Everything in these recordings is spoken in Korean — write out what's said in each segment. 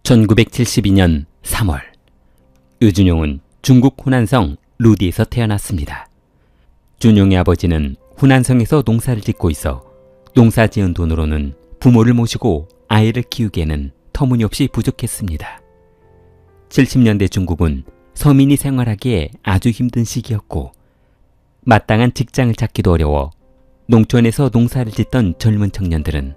1972년 3월, 유준용은 중국 후난성 루디에서 태어났습니다. 준용의 아버지는 후난성에서 농사를 짓고 있어 농사 지은 돈으로는 부모를 모시고 아이를 키우기에는 터무니없이 부족했습니다. 70년대 중국은 서민이 생활하기에 아주 힘든 시기였고 마땅한 직장을 찾기도 어려워 농촌에서 농사를 짓던 젊은 청년들은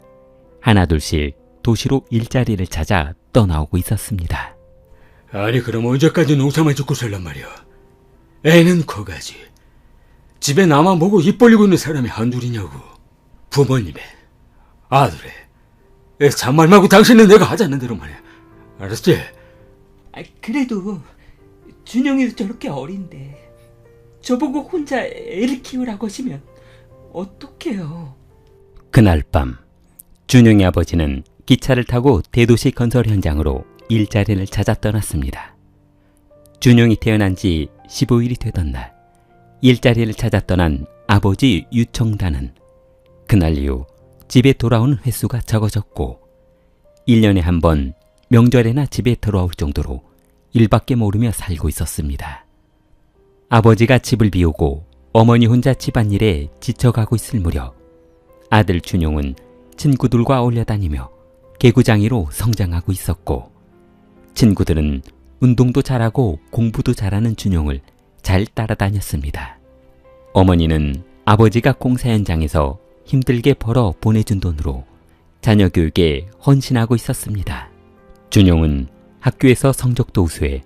하나둘씩 도시로 일자리를 찾아 떠나오고 있었습니다. 아니 그럼 언제까지 농사만 짓고 살란 말이야. 애는 커가지. 집에 나만 보고 입 벌리고 있는 사람이 한둘이냐고. 부모님의 아들의 잔말 말고 당신은 내가 하자는 대로 말이야. 알았지? 그래도 준영이도 저렇게 어린데 저보고 혼자 애를 키우라고 하시면 어떡해요. 그날 밤 준용의 아버지는 기차를 타고 대도시 건설 현장으로 일자리를 찾아 떠났습니다. 준용이 태어난 지 15일이 되던 날 일자리를 찾아 떠난 아버지 유청단은 그날 이후 집에 돌아오는 횟수가 적어졌고 1년에 한 번 명절에나 집에 들어올 정도로 일밖에 모르며 살고 있었습니다. 아버지가 집을 비우고 어머니 혼자 집안일에 지쳐가고 있을 무렵 아들 준용은 친구들과 어울려 다니며 개구장이로 성장하고 있었고 친구들은 운동도 잘하고 공부도 잘하는 준용을 잘 따라다녔습니다. 어머니는 아버지가 공사 현장에서 힘들게 벌어 보내준 돈으로 자녀 교육에 헌신하고 있었습니다. 준용은 학교에서 성적도 우수해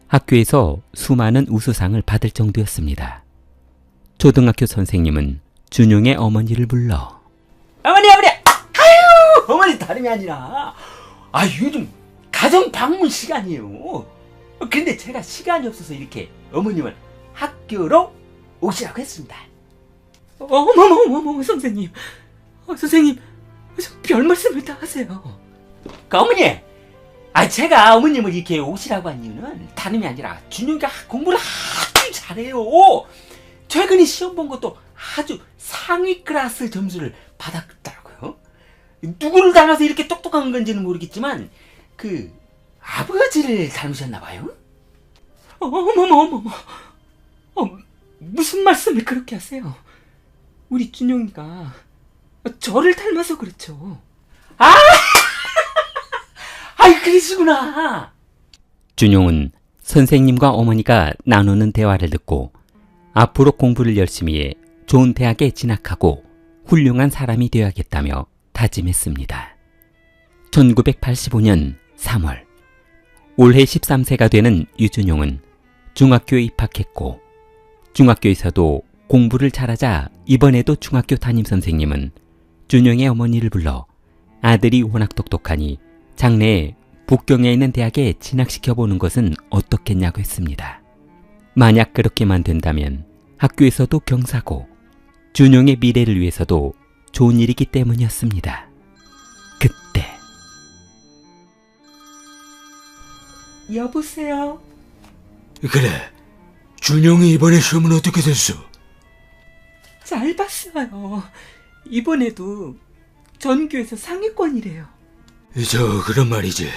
학교에서 수많은 우수상을 받을 정도였습니다. 초등학교 선생님은 준용의 어머니를 불러 어머니! 아유! 어머니 다름이 아니라 요즘 가정 방문 시간이에요. 근데 제가 시간이 없어서 이렇게 어머님을 학교로 오시라고 했습니다. 어머머 선생님. 선생님 별 말씀을 다 하세요. 어머니! 제가 어머님을 이렇게 오시라고 한 이유는 다름이 아니라 준용이가 공부를 아주 잘해요. 최근에 시험 본 것도 아주 상위 클래스 점수를 받았더라고요. 누구를 닮아서 이렇게 똑똑한 건지는 모르겠지만 아버지를 닮으셨나 봐요. 어머머. 무슨 말씀을 그렇게 하세요? 우리 준용이가 저를 닮아서 그렇죠. 그러시구나. 준용은 선생님과 어머니가 나누는 대화를 듣고 앞으로 공부를 열심히 해 좋은 대학에 진학하고 훌륭한 사람이 되어야겠다며 다짐했습니다. 1985년 3월 올해 13세가 되는 유준용은 중학교에 입학했고 중학교에서도 공부를 잘하자 이번에도 중학교 담임선생님은 준용의 어머니를 불러 아들이 워낙 똑똑하니 장래에 북경에 있는 대학에 진학시켜보는 것은 어떻겠냐고 했습니다. 만약 그렇게만 된다면 학교에서도 경사고 준용의 미래를 위해서도 좋은 일이기 때문이었습니다. 그때 여보세요? 그래, 준용이 이번에 시험은 어떻게 됐어? 잘 봤어요. 이번에도 전교에서 상위권이래요. 그런 말이지.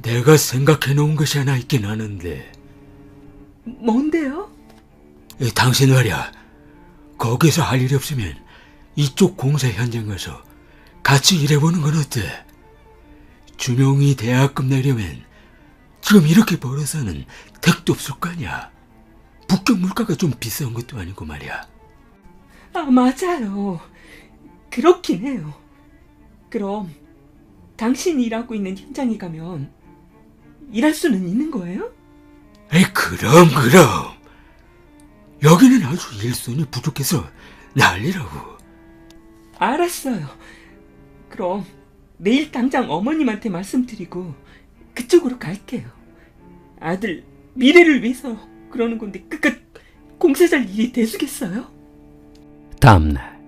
내가 생각해 놓은 것이 하나 있긴 하는데. 뭔데요? 당신 말이야. 거기서 할 일이 없으면 이쪽 공사 현장 가서 같이 일해보는 건 어때? 준용이 대학 끝내려면 지금 이렇게 벌어서는 택도 없을 거 아니야. 북경 물가가 좀 비싼 것도 아니고 말이야. 맞아요. 그렇긴 해요. 그럼 당신이 일하고 있는 현장에 가면 일할 수는 있는 거예요? 그럼. 여기는 아주 일손이 부족해서 난리라고. 알았어요. 그럼 내일 당장 어머님한테 말씀드리고 그쪽으로 갈게요. 아들 미래를 위해서 그러는 건데 그깟 공사장 일이 돼주겠어요? 다음날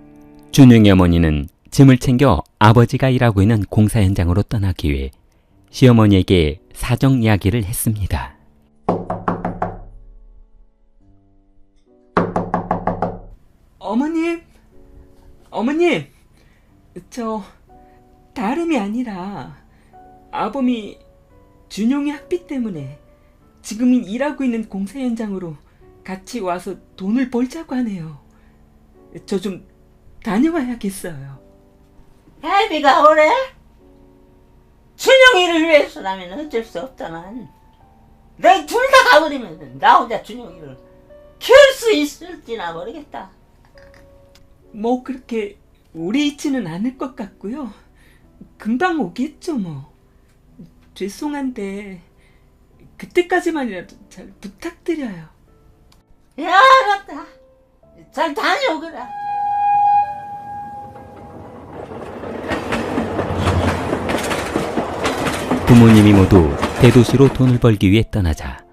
준용의 어머니는 짐을 챙겨 아버지가 일하고 있는 공사 현장으로 떠나기 위해 시어머니에게 사정 이야기를 했습니다. 어머님, 저 다름이 아니라 아범이 준용이 학비 때문에 지금은 일하고 있는 공사 현장으로 같이 와서 돈을 벌자고 하네요. 저 좀 다녀와야겠어요. 애비가 오래? 준용이를 위해서라면 어쩔 수 없다만 너희 둘 다 가버리면 나 혼자 준용이를 키울 수 있을지나 모르겠다. 뭐 그렇게 오래 있지는 않을 것 같고요. 금방 오겠죠 뭐. 죄송한데 그때까지만이라도 잘 부탁드려요. 야, 알았다. 잘 다녀오거라. 부모님이 모두 대도시로 돈을 벌기 위해 떠나자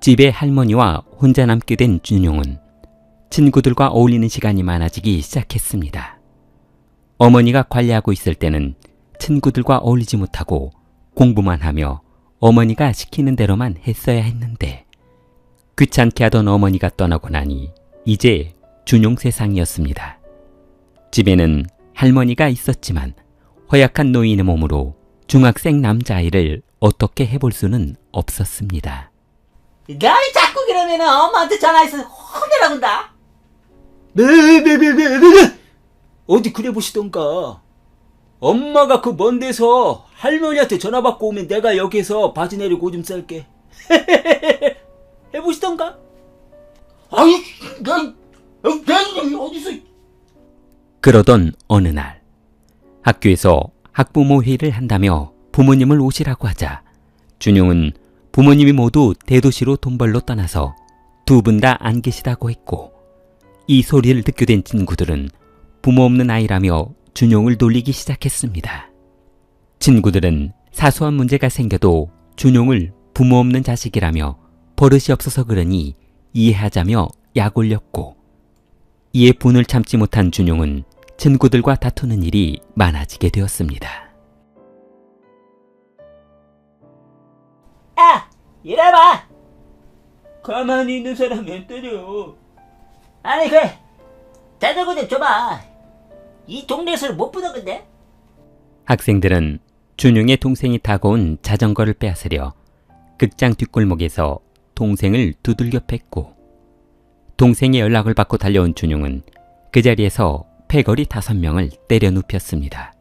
집에 할머니와 혼자 남게 된 준용은 친구들과 어울리는 시간이 많아지기 시작했습니다. 어머니가 관리하고 있을 때는 친구들과 어울리지 못하고 공부만 하며 어머니가 시키는 대로만 했어야 했는데 귀찮게 하던 어머니가 떠나고 나니 이제 준용 세상이었습니다. 집에는 할머니가 있었지만 허약한 노인의 몸으로 중학생 남자아이를 어떻게 해볼 수는 없었습니다. 너희 자꾸 그러면 엄마한테 전화해서 혼내라 군다. 네. 어디 그래 보시던가. 엄마가 그 먼 데서 할머니한테 전화 받고 오면 내가 여기서 바지 내리고 오줌 쌀게. 해보시던가. 아이, 너 어디서? 그러던 어느 날 학교에서 학부모 회의를 한다며 부모님을 오시라고 하자 준용은 부모님이 모두 대도시로 돈 벌러 떠나서 두 분 다 안 계시다고 했고 이 소리를 듣게 된 친구들은 부모 없는 아이라며 준용을 놀리기 시작했습니다. 친구들은 사소한 문제가 생겨도 준용을 부모 없는 자식이라며 버릇이 없어서 그러니 이해하자며 약 올렸고 이에 분을 참지 못한 준용은 친구들과 다투는 일이 많아지게 되었습니다. 야, 이래봐. 가만히 있는 사람이 안 때려. 아니 그래, 대들고 좀 줘봐. 이 동네에서는 못 보던 건데. 학생들은 준용의 동생이 타고 온 자전거를 빼앗으려 극장 뒷골목에서 동생을 두들겨 팼고 동생의 연락을 받고 달려온 준용은 그 자리에서 패거리 5명을 때려 눕혔습니다.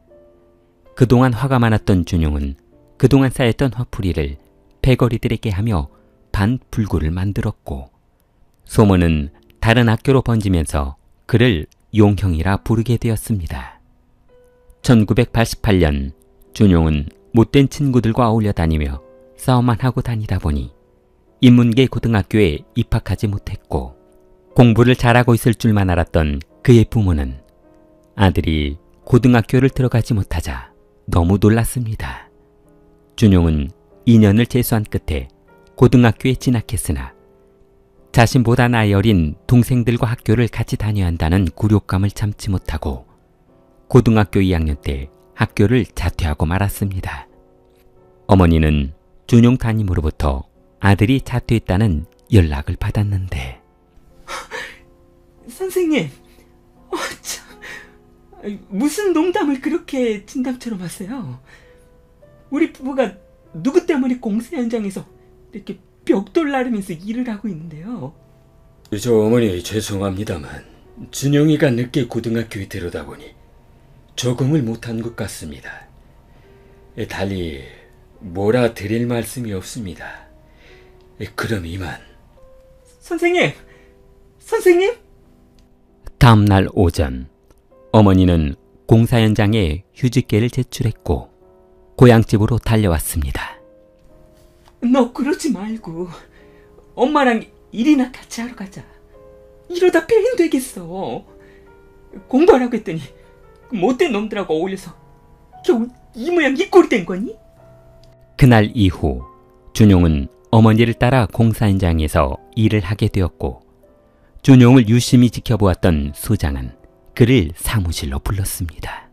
그동안 화가 많았던 준용은 그동안 쌓였던 화풀이를 패거리들에게 하며 반불구를 만들었고 소문은 다른 학교로 번지면서 그를 용형이라 부르게 되었습니다. 1988년 준용은 못된 친구들과 어울려 다니며 싸움만 하고 다니다 보니 인문계 고등학교에 입학하지 못했고 공부를 잘하고 있을 줄만 알았던 그의 부모는 아들이 고등학교를 들어가지 못하자 너무 놀랐습니다. 준용은 2년을 재수한 끝에 고등학교에 진학했으나 자신보다 나이 어린 동생들과 학교를 같이 다녀야 한다는 굴욕감을 참지 못하고 고등학교 2학년 때 학교를 자퇴하고 말았습니다. 어머니는 준용 담임으로부터 아들이 자퇴했다는 연락을 받았는데 선생님, 참, 무슨 농담을 그렇게 진담처럼 하세요? 우리 부부가 누구 때문에 공사 현장에서 이렇게 벽돌 나르면서 일을 하고 있는데요. 저 어머니 죄송합니다만 준용이가 늦게 고등학교에 들어다 보니 적응을 못한 것 같습니다. 달리 뭐라 드릴 말씀이 없습니다. 그럼 이만. 선생님! 다음 날 오전 어머니는 공사 현장에 휴직계를 제출했고 고향집으로 달려왔습니다. 너 그러지 말고 엄마랑 일이나 같이 하러 가자. 이러다 폐인되겠어. 공부하라고 했더니 못된 놈들하고 어울려서 겨우 이 모양 이 꼴이 된 거니? 그날 이후 준용은 어머니를 따라 공사 현장에서 일을 하게 되었고 준용을 유심히 지켜보았던 소장은 그를 사무실로 불렀습니다.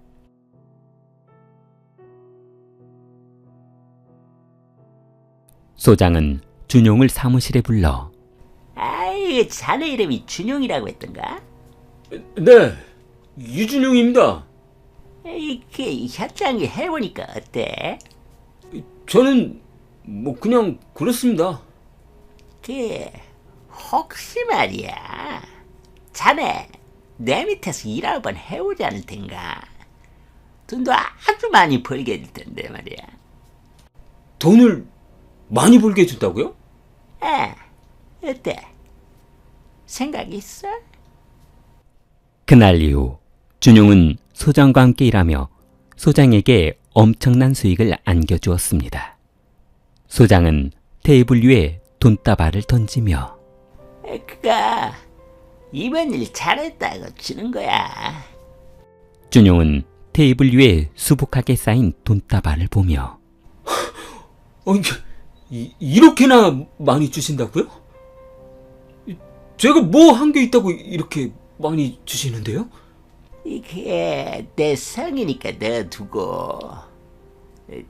소장은 준용을 사무실에 불러 아이, 자네 이름이 준용이라고 했던가? 네, 유준용입니다. 그 현장에 해보니까 어때? 저는 뭐 그냥 그렇습니다. 혹시 말이야, 자네 내 밑에서 일 한번 해오지 않을 텐가? 돈도 아주 많이 벌게 될 텐데 말이야. 돈을 많이 벌게 해준다고요? 어때? 생각 있어? 그날 이후 준용은 소장과 함께 일하며 소장에게 엄청난 수익을 안겨주었습니다. 소장은 테이블 위에 돈다발을 던지며 그가 이번 일 잘했다고 주는 거야. 준용은 테이블 위에 수북하게 쌓인 돈다발을 보며 이렇게나 많이 주신다고요? 제가 뭐 한 게 있다고 이렇게 많이 주시는데요? 이게 내 성이니까 넣어두고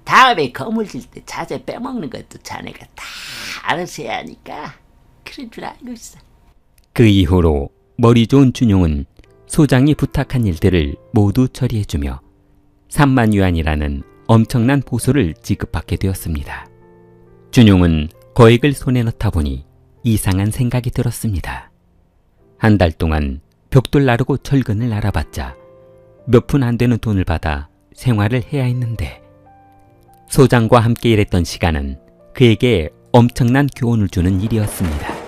다음에 거물 질 때 자재 빼먹는 것도 자네가 다 알아서 해야 하니까 그런 줄 알고 있어. 그 이후로 머리 좋은 준용은 소장이 부탁한 일들을 모두 처리해주며 3만 유안이라는 엄청난 보수를 지급받게 되었습니다. 준용은 거액을 손에 넣다 보니 이상한 생각이 들었습니다. 한 달 동안 벽돌 나르고 철근을 알아봤자 몇 푼 안 되는 돈을 받아 생활을 해야 했는데 소장과 함께 일했던 시간은 그에게 엄청난 교훈을 주는 일이었습니다.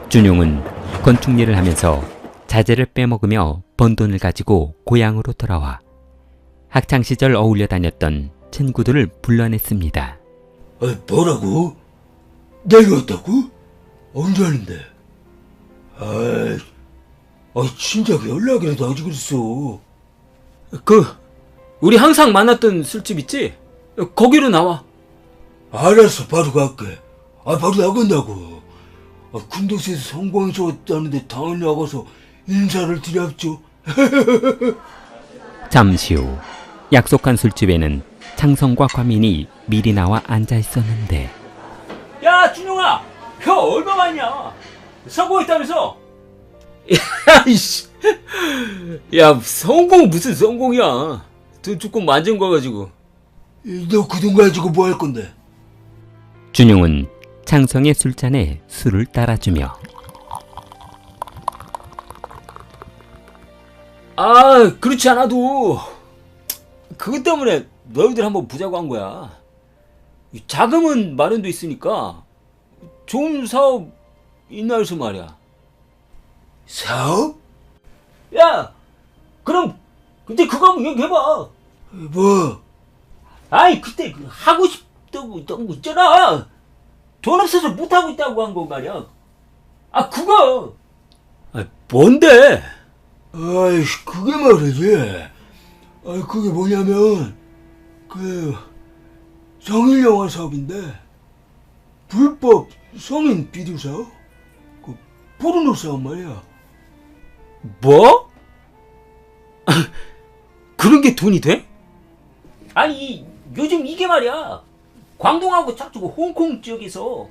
준용은 건축일을 하면서 자재를 빼먹으며 번 돈을 가지고 고향으로 돌아와 학창시절 어울려 다녔던 친구들을 불러냈습니다. 뭐라고? 내려왔다고? 언제 하는데? 진작 연락이라도 하지 그랬어. 우리 항상 만났던 술집 있지? 거기로 나와. 알았어, 바로 갈게. 바로 나간다고. 군도시에서 성공해서 왔다는데 당연히 나가서 인사를 드렸죠. 잠시 후 약속한 술집에는 창성과 과민이 미리 나와 앉아 있었는데 야, 준용아! 야, 얼마 많냐? 성공했다면서? 야이씨! 야, 성공 무슨 성공이야? 돈 조금 만진 거 가지고. 너 그 돈 가지고 뭐 할 건데? 준용은 창성의 술잔에 술을 따라주며 그렇지 않아도 그것 때문에 너희들 한번 보자고 한 거야. 자금은 마련돼 있으니까 좋은 사업 있나 해서 말이야. 사업? 야, 그럼 근데 그거 한번 얘기해봐. 뭐? 그때 하고 싶다고 했던 거 있잖아. 돈 없어서 못하고 있다고 한 거 말이야. 그거. 뭔데? 그게 말이지. 그게 뭐냐면 성인 영화 사업인데 불법 성인 비디오 사업? 포르노 사업 말이야. 뭐? 그런 게 돈이 돼? 요즘 이게 말이야. 광동하고 짝주고 홍콩 지역에서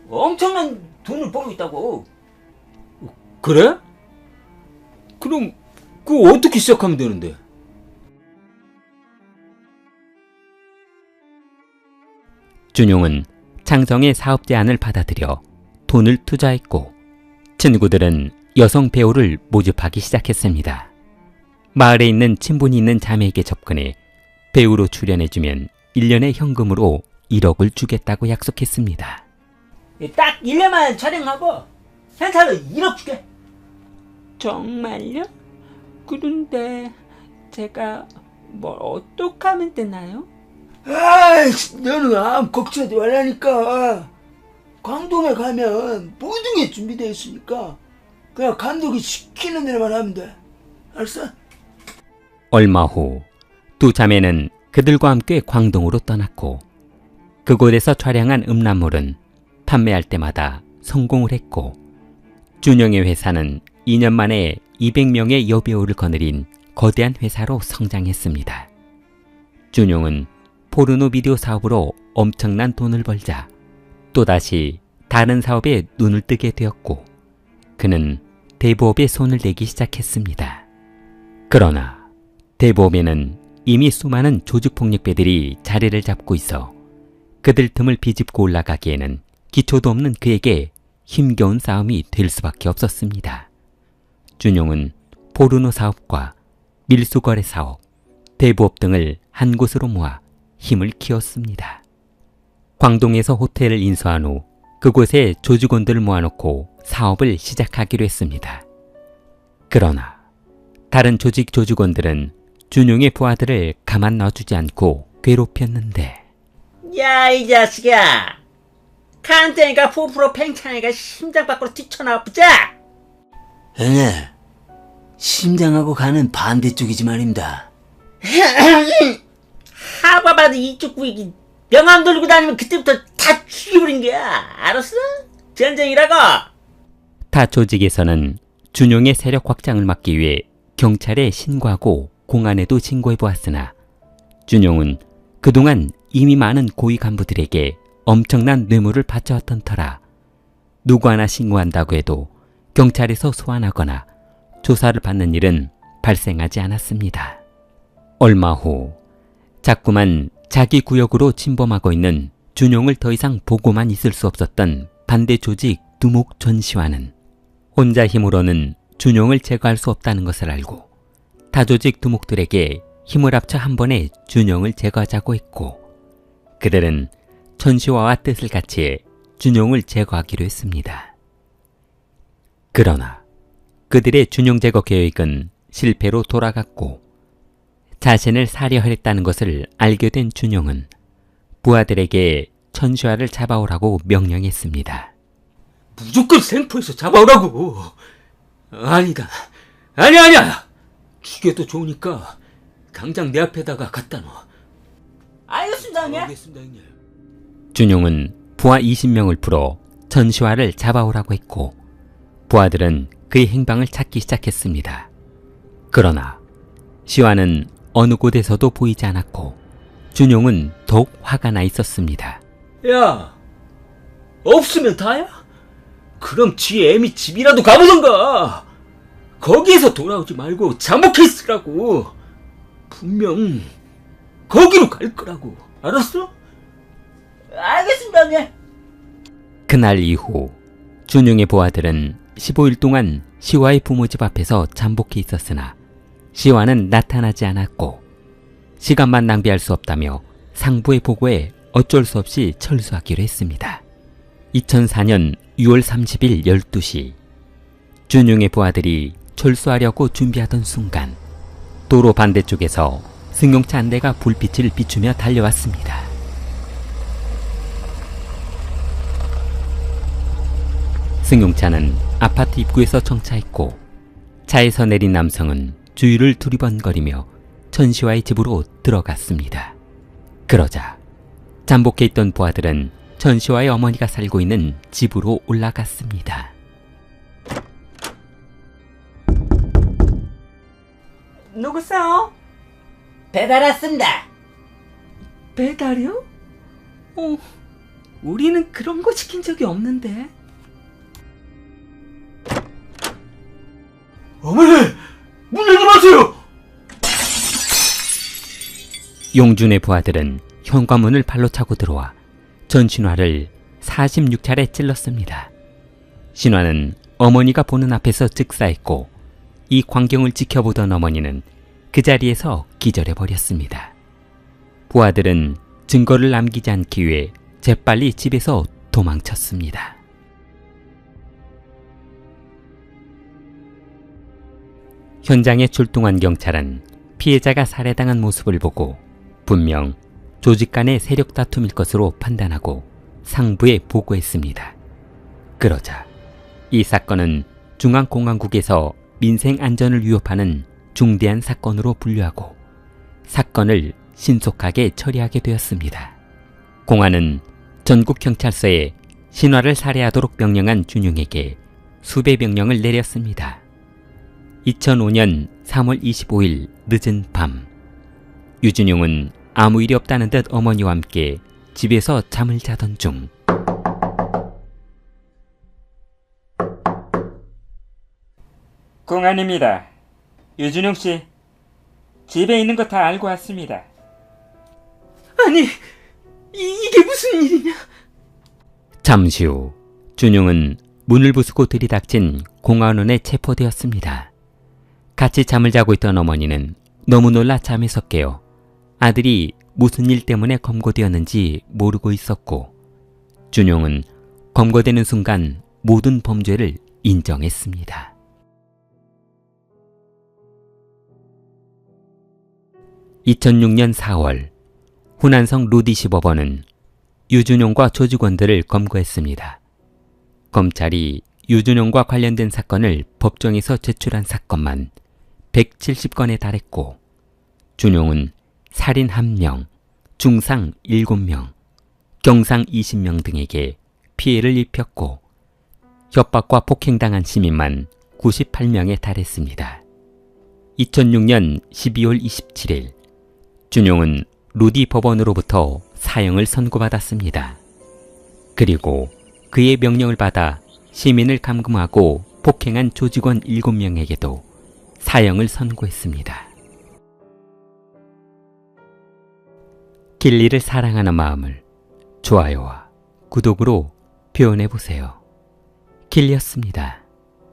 엄청난 돈을 벌고 있다고. 그래? 그럼 그거 어떻게 시작하면 되는데? 준용은 창성의 사업 제안을 받아들여 돈을 투자했고 친구들은 여성 배우를 모집하기 시작했습니다. 마을에 있는 친분이 있는 자매에게 접근해 배우로 출연해주면 1년의 현금으로 1억을 주겠다고 약속했습니다. 딱 1년만 촬영하고 현찰로 1억 줄게. 정말요? 그런데 제가 뭘 어떻게 하면 되나요? 너는 아무 걱정하지 말라니까. 광동에 가면 모든 게 준비되어 있으니까 그냥 감독이 시키는 대로만 하면 돼. 알았어? 얼마 후 두 자매는 그들과 함께 광동으로 떠났고 그곳에서 촬영한 음란물은 판매할 때마다 성공을 했고 준용의 회사는 2년 만에 200명의 여배우를 거느린 거대한 회사로 성장했습니다. 준용은 포르노 비디오 사업으로 엄청난 돈을 벌자 또다시 다른 사업에 눈을 뜨게 되었고 그는 대부업에 손을 대기 시작했습니다. 그러나 대부업에는 이미 수많은 조직폭력배들이 자리를 잡고 있어 그들 틈을 비집고 올라가기에는 기초도 없는 그에게 힘겨운 싸움이 될 수밖에 없었습니다. 준용은 포르노 사업과 밀수거래 사업, 대부업 등을 한 곳으로 모아 힘을 키웠습니다. 광동에서 호텔을 인수한 후 그곳에 조직원들을 모아놓고 사업을 시작하기로 했습니다. 그러나 다른 조직원들은 준용의 부하들을 가만 놔두지 않고 괴롭혔는데 야, 이 자식아! 칸땡이가 4% 팽창이가 심장 밖으로 뛰쳐나와보자! 네, 심장하고 간은 반대쪽이지 말입니다. 하바바드 이쪽 구역이 명함 돌리고 다니면 그때부터 다 죽여버린 거야. 알았어? 전쟁이라고! 타 조직에서는 준용의 세력 확장을 막기 위해 경찰에 신고하고 공안에도 신고해보았으나 준용은 그동안 이미 많은 고위 간부들에게 엄청난 뇌물을 바쳐왔던 터라 누구 하나 신고한다고 해도 경찰에서 소환하거나 조사를 받는 일은 발생하지 않았습니다. 얼마 후 자꾸만 자기 구역으로 침범하고 있는 준용을 더 이상 보고만 있을 수 없었던 반대 조직 두목 전시화는 혼자 힘으로는 준용을 제거할 수 없다는 것을 알고 타 조직 두목들에게 힘을 합쳐 한 번에 준용을 제거하자고 했고 그들은 전시화와 뜻을 같이해 준용을 제거하기로 했습니다. 그러나 그들의 준용 제거 계획은 실패로 돌아갔고 자신을 살해하려 했다는 것을 알게 된 준용은 부하들에게 전시화를 잡아오라고 명령했습니다. 무조건 생포해서 잡아오라고. 아니다. 아니야. 죽여도 좋으니까 당장 내 앞에다가 갖다 놓아. 알겠습니다, 형님. 알겠습니다, 형님. 준용은 부하 20명을 풀어 전시화를 잡아오라고 했고 부하들은 그의 행방을 찾기 시작했습니다. 그러나 시화는 어느 곳에서도 보이지 않았고 준용은 더욱 화가 나 있었습니다. 야, 없으면 다야? 그럼 지 애미 집이라도 가보던가. 거기에서 돌아오지 말고 잠복해 있으라고. 분명 거기로 갈 거라고. 알았어? 알겠습니다, 형님. 그날 이후 준용의 부하들은 15일 동안 시화의 부모 집 앞에서 잠복해 있었으나 시화는 나타나지 않았고 시간만 낭비할 수 없다며 상부의 보고에 어쩔 수 없이 철수하기로 했습니다. 2004년 6월 30일 12시 준용의 부하들이 철수하려고 준비하던 순간 도로 반대쪽에서 승용차 한 대가 불빛을 비추며 달려왔습니다. 승용차는 아파트 입구에서 정차했고 차에서 내린 남성은 주위를 두리번거리며 전시화의 집으로 들어갔습니다. 그러자 잠복해 있던 부하들은 전시화의 어머니가 살고 있는 집으로 올라갔습니다. 누구세요? 배달 왔습니다. 배달이요? 우리는 그런 거 시킨 적이 없는데. 어머니! 문 열지 마세요! 용준의 부하들은 현관문을 발로 차고 들어와 전신화를 46차례 찔렀습니다. 신화는 어머니가 보는 앞에서 즉사했고 이 광경을 지켜보던 어머니는 그 자리에서 기절해버렸습니다. 부하들은 증거를 남기지 않기 위해 재빨리 집에서 도망쳤습니다. 현장에 출동한 경찰은 피해자가 살해당한 모습을 보고 분명 조직 간의 세력 다툼일 것으로 판단하고 상부에 보고했습니다. 그러자 이 사건은 중앙공안국에서 민생 안전을 위협하는 중대한 사건으로 분류하고 사건을 신속하게 처리하게 되었습니다. 공안은 전국경찰서에 신화를 살해하도록 명령한 준용에게 수배 명령을 내렸습니다. 2005년 3월 25일 늦은 밤 유준용은 아무 일이 없다는 듯 어머니와 함께 집에서 잠을 자던 중 공안입니다. 유준용 씨, 집에 있는 거 다 알고 왔습니다. 아니, 이게 무슨 일이냐? 잠시 후 준용은 문을 부수고 들이닥친 공안원에 체포되었습니다. 같이 잠을 자고 있던 어머니는 너무 놀라 잠에서 깨어 아들이 무슨 일 때문에 검거되었는지 모르고 있었고, 준용은 검거되는 순간 모든 범죄를 인정했습니다. (2006년 4월) 후난성 루디시 법원은 유준용과 조직원들을 검거했습니다. 검찰이 유준용과 관련된 사건을 법정에서 제출한 사건만 170건에 달했고, 준용은 살인 1명, 중상 7명, 경상 20명 등에게 피해를 입혔고, 협박과 폭행당한 시민만 98명에 달했습니다. 2006년 12월 27일, 준용은 루디 법원으로부터 사형을 선고받았습니다. 그리고 그의 명령을 받아 시민을 감금하고 폭행한 조직원 7명에게도 사형을 선고했습니다. 길리를 사랑하는 마음을 좋아요와 구독으로 표현해보세요. 길리였습니다.